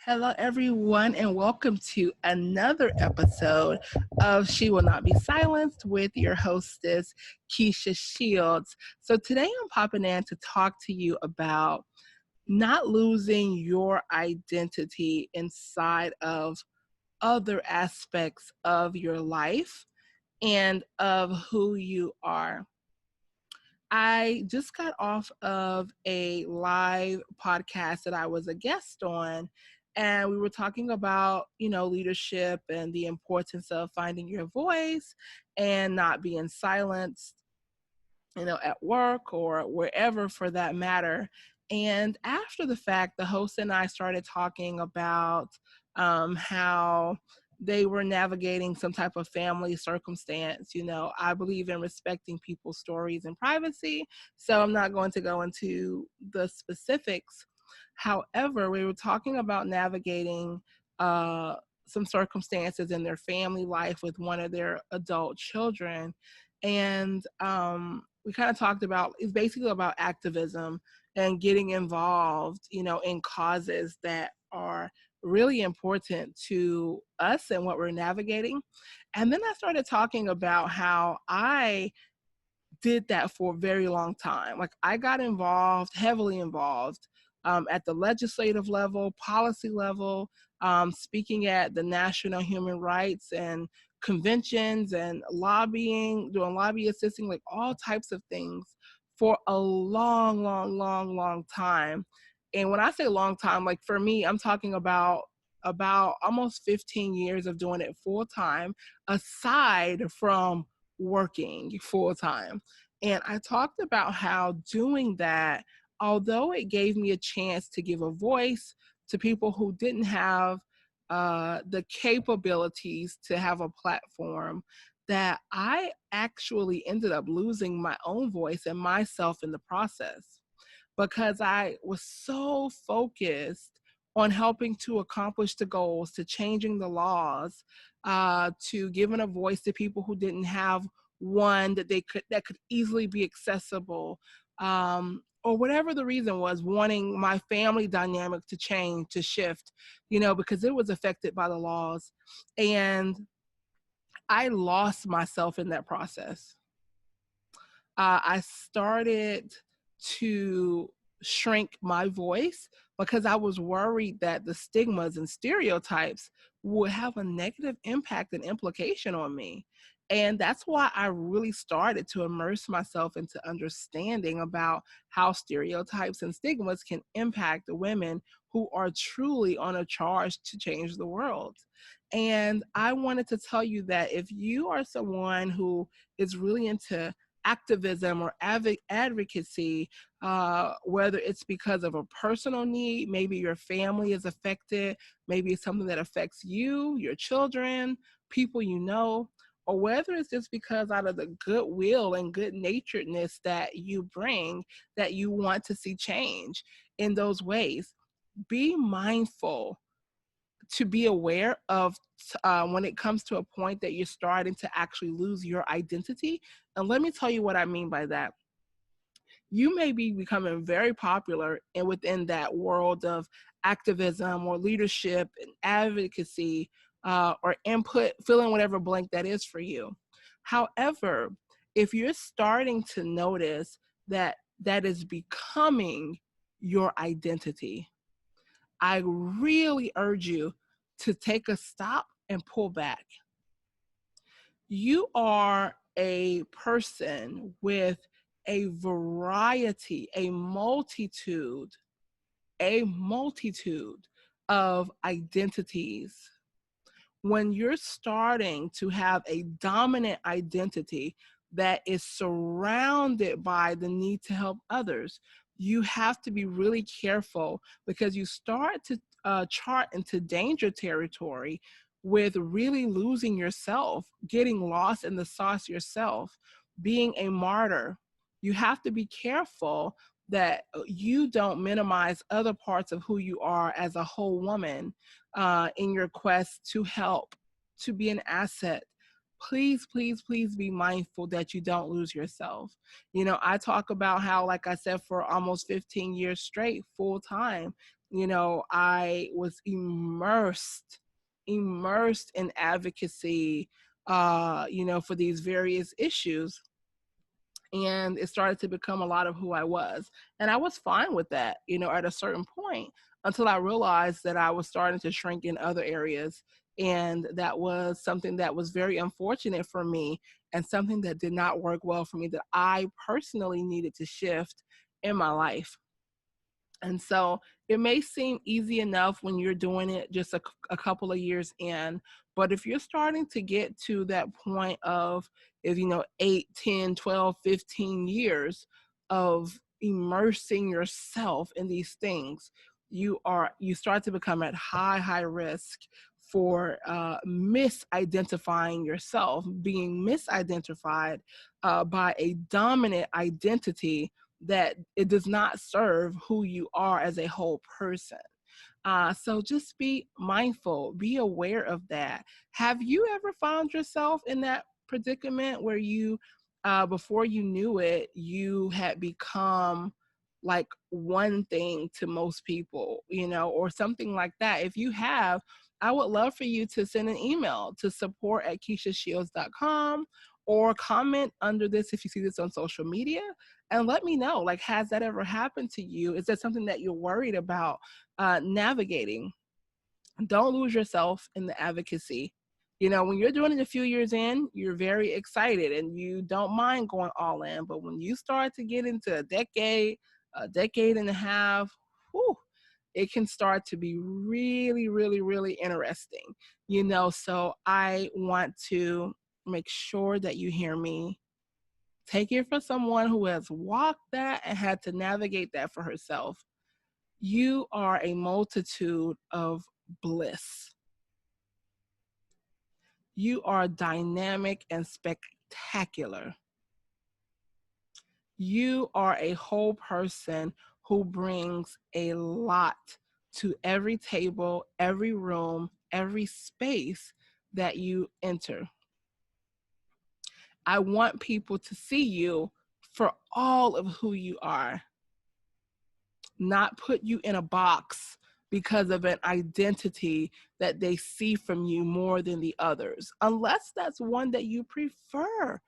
Hello, everyone, and welcome to another episode of She Will Not Be Silenced with your hostess, Keisha Shields. So, today I'm popping in to talk to you about not losing your identity inside of other aspects of your life and of who you are. I just got off of a live podcast that I was a guest on, and we were talking about, leadership and the importance of finding your voice and not being silenced, at work or wherever for that matter. And after the fact, the host and I started talking about how they were navigating some type of family circumstance. I believe in respecting people's stories and privacy, so I'm not going to go into the specifics. However, we were talking about navigating some circumstances in their family life with one of their adult children. And we kind of talked about, it's basically about activism and getting involved, in causes that are really important to us and what we're navigating. And then I started talking about how I did that for a very long time. Like, I got involved, heavily involved, at the legislative level, policy level, speaking at the national human rights and conventions and lobbying, doing lobby assisting, like all types of things for a long, long, long, long time. And when I say long time, like for me, I'm talking about almost 15 years of doing it full time, aside from working full time. And I talked about how doing that, although it gave me a chance to give a voice to people who didn't have the capabilities to have a platform, that I actually ended up losing my own voice and myself in the process because I was so focused on helping to accomplish the goals, to changing the laws, to giving a voice to people who didn't have one that could easily be accessible, or whatever the reason was, wanting my family dynamic to change, to shift, because it was affected by the laws. And I lost myself in that process. I started to shrink my voice because I was worried that the stigmas and stereotypes would have a negative impact and implication on me. And that's why I really started to immerse myself into understanding about how stereotypes and stigmas can impact the women who are truly on a charge to change the world. And I wanted to tell you that if you are someone who is really into activism or advocacy, whether it's because of a personal need, maybe your family is affected, maybe it's something that affects you, your children, people you know, or whether it's just because out of the goodwill and good naturedness that you bring, that you want to see change in those ways. Be mindful to be aware of when it comes to a point that you're starting to actually lose your identity. And let me tell you what I mean by that. You may be becoming very popular and within that world of activism or leadership and advocacy, or input, fill in whatever blank that is for you. However, if you're starting to notice that that is becoming your identity, I really urge you to take a stop and pull back. You are a person with a variety, a multitude of identities. When you're starting to have a dominant identity that is surrounded by the need to help others, you have to be really careful because you start to chart into danger territory with really losing yourself, getting lost in the sauce yourself, being a martyr. You have to be careful that you don't minimize other parts of who you are as a whole woman, in your quest to help, to be an asset. Please, please, please be mindful that you don't lose yourself. I talk about how, like I said, for almost 15 years straight, full time, I was immersed in advocacy, for these various issues, and it started to become a lot of who I was. And I was fine with that, at a certain point, until I realized that I was starting to shrink in other areas. And that was something that was very unfortunate for me, and something that did not work well for me, that I personally needed to shift in my life. And so it may seem easy enough when you're doing it just a couple of years in, but if you're starting to get to that point of, if 8, 10, 12, 15 years of immersing yourself in these things, you start to become at high risk for misidentifying yourself, being misidentified by a dominant identity that it does not serve who you are as a whole person. So just be mindful, be aware of that. Have you ever found yourself in that predicament where before you knew it, you had become like one thing to most people, or something like that? If you have, I would love for you to send an email to support@KeishaShields.com, or comment under this if you see this on social media, and let me know, like, has that ever happened to you? Is that something that you're worried about navigating? Don't lose yourself in the advocacy. When you're doing it a few years in, you're very excited and you don't mind going all in. But when you start to get into a decade and a half, whew, it can start to be really, really, really interesting. So I want to make sure that you hear me. Take it from someone who has walked that and had to navigate that for herself. You are a multitude of bliss. You are dynamic and spectacular. You are a whole person who brings a lot to every table, every room, every space that you enter. I want people to see you for all of who you are, not put you in a box because of an identity that they see from you more than the others, unless that's one that you prefer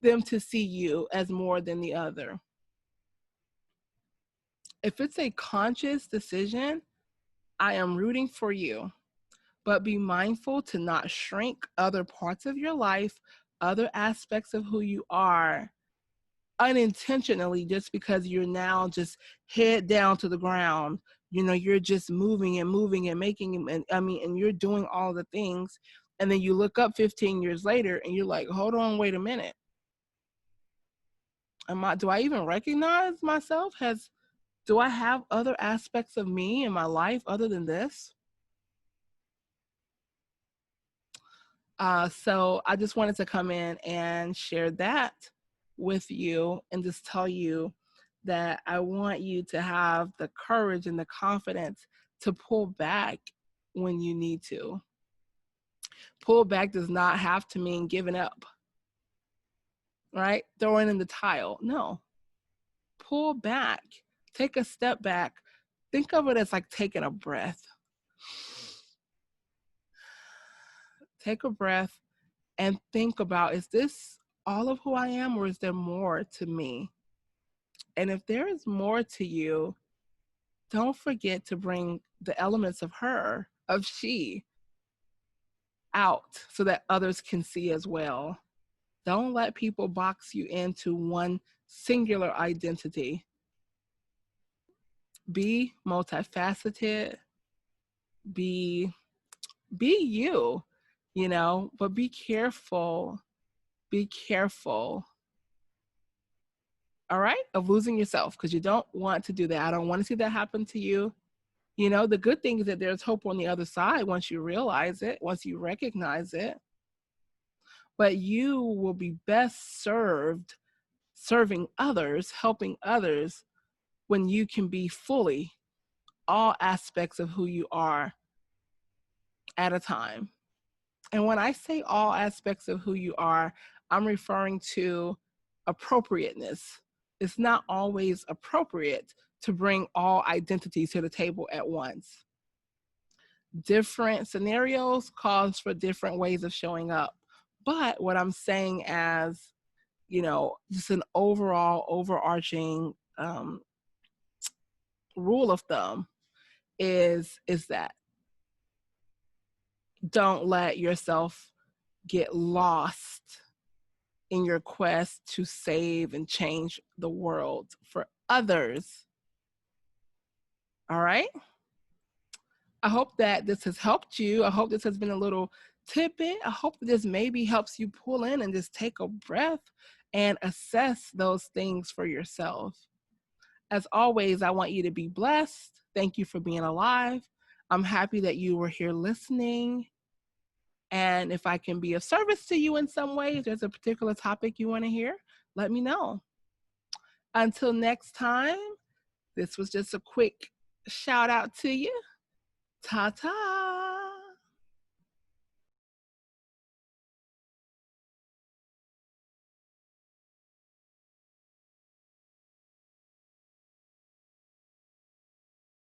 them to see you as more than the other. If it's a conscious decision, I am rooting for you, but be mindful to not shrink other parts of your life, other aspects of who you are, unintentionally, just because you're now just head down to the ground. You're just moving and making, and you're doing all the things, and then you look up 15 years later and you're like, hold on, wait a minute, do I even recognize myself? Do I have other aspects of me in my life other than this? So I just wanted to come in and share that with you, and just tell you that I want you to have the courage and the confidence to pull back when you need to. Pull back does not have to mean giving up, right? Throwing in the towel. No. Pull back. Take a step back. Think of it as like taking a breath. Take a breath and think about, is this all of who I am, or is there more to me? And if there is more to you, don't forget to bring the elements of she out so that others can see as well. Don't let people box you into one singular identity. Be multifaceted, be you, but be careful, all right, of losing yourself, because you don't want to do that. I don't want to see that happen to you. The good thing is that there's hope on the other side once you realize it, once you recognize it. But you will be best served serving others, helping others, when you can be fully all aspects of who you are at a time. And when I say all aspects of who you are, I'm referring to appropriateness. It's not always appropriate to bring all identities to the table at once. Different scenarios calls for different ways of showing up. But what I'm saying as, just an overall overarching rule of thumb is that don't let yourself get lost in your quest to save and change the world for others. All right? I hope that this has helped you. I hope this has been a little tidbit. I hope that this maybe helps you pull in and just take a breath and assess those things for yourself. As always, I want you to be blessed. Thank you for being alive. I'm happy that you were here listening. And if I can be of service to you in some way, if there's a particular topic you want to hear, let me know. Until next time, this was just a quick shout out to you. Ta-ta.